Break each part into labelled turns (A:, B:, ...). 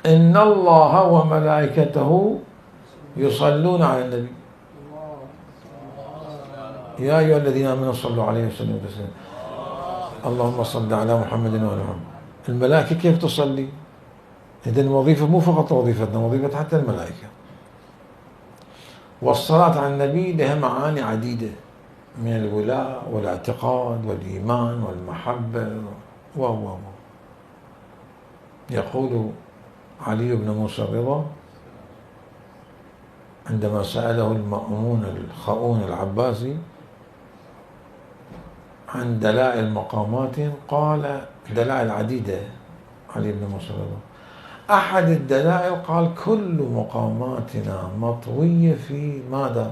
A: إن الله وملائكته يصلون على النبي يا أيها الذين آمنوا صلوا عليه وسلموا تسليما اللهم صل على محمد وعلى محمد. الملائكة كيف تصلي؟ إذن الوظيفة مو فقط وظيفتنا، وظيفة حتى الملائكة. والصلاة على النبي لها معاني عديدة من الولاء والاعتقاد والإيمان والمحبة و يقول علي بن موسى الرضا عندما سأله المأمون الخؤون العباسي عن دلائل مقاماتهم، قال دلائل عديدة. علي بن موسى الرضا أحد الدلائل قال كل مقاماتنا مطوية في ماذا؟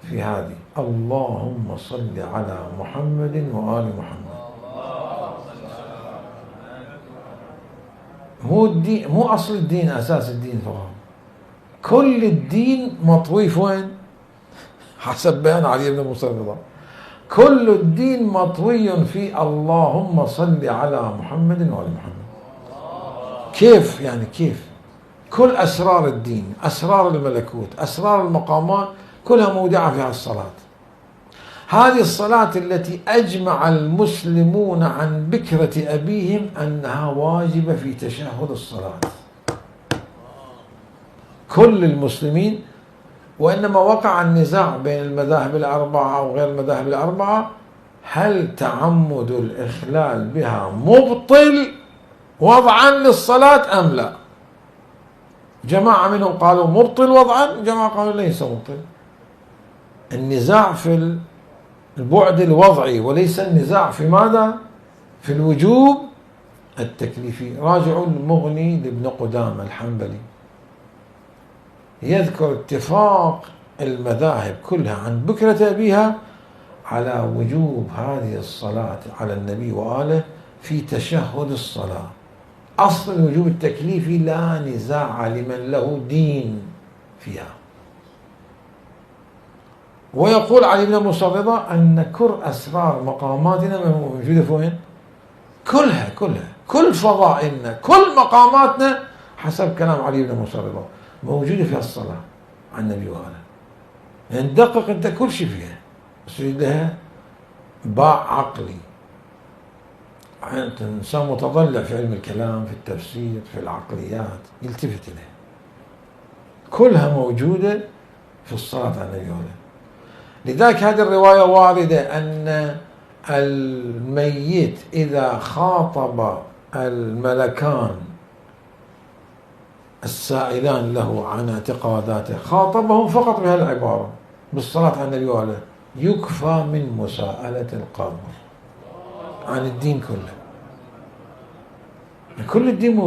A: في هذه اللهم صل على محمد وآل محمد. مو أصل الدين أساس الدين فقط، كل الدين مطوي في وين؟ حسب بيان علي بن موسى الرضا كل الدين مطوي في اللهم صل على محمد وآل محمد. كيف يعني؟ كيف؟ كل أسرار الدين، أسرار الملكوت، أسرار المقامات كلها مودعة في هذه الصلاة. هذه الصلاة التي أجمع المسلمون عن بكرة أبيهم أنها واجبة في تشهد الصلاة، كل المسلمين. وإنما وقع النزاع بين المذاهب الأربعة وغير المذاهب الأربعة هل تعمد الإخلال بها مبطل وضعا للصلاة أم لا؟ جماعة منهم قالوا مبطل وضعا، جماعة قالوا ليس مبطل. النزاع في البعد الوضعي وليس النزاع في ماذا؟ في الوجوب التكليفي. راجعوا المغني لابن قدامة الحنبلي يذكر اتفاق المذاهب كلها عن بكرة أبيها على وجوب هذه الصلاة على النبي وآله في تشهد الصلاة. أصل الوجوب التكليفي لا نزاع لمن له دين فيها. ويقول علي بن موسى الرضا أن كل أسرار مقاماتنا موجودة في وين؟ كل فضائلنا، كل مقاماتنا حسب كلام علي بن موسى الرضا موجودة في الصلاة على النبي وآله. يعني دقق أنت كل شيء فيها، بس لها باع عقلي. أنت إنسان متضلع في علم الكلام، في التفسير، في العقليات، يلتفت إليها. كلها موجودة في الصلاة على النبي وآله. لذلك هذه الرواية واردة أن الميت إذا خاطب الملكان السائلان له عن اعتقاداته خاطبهم فقط بهذه العبارة بالصلاة على النبي وآله يكفى من مساءلة القبر عن الدين كله. كل الدين موجود.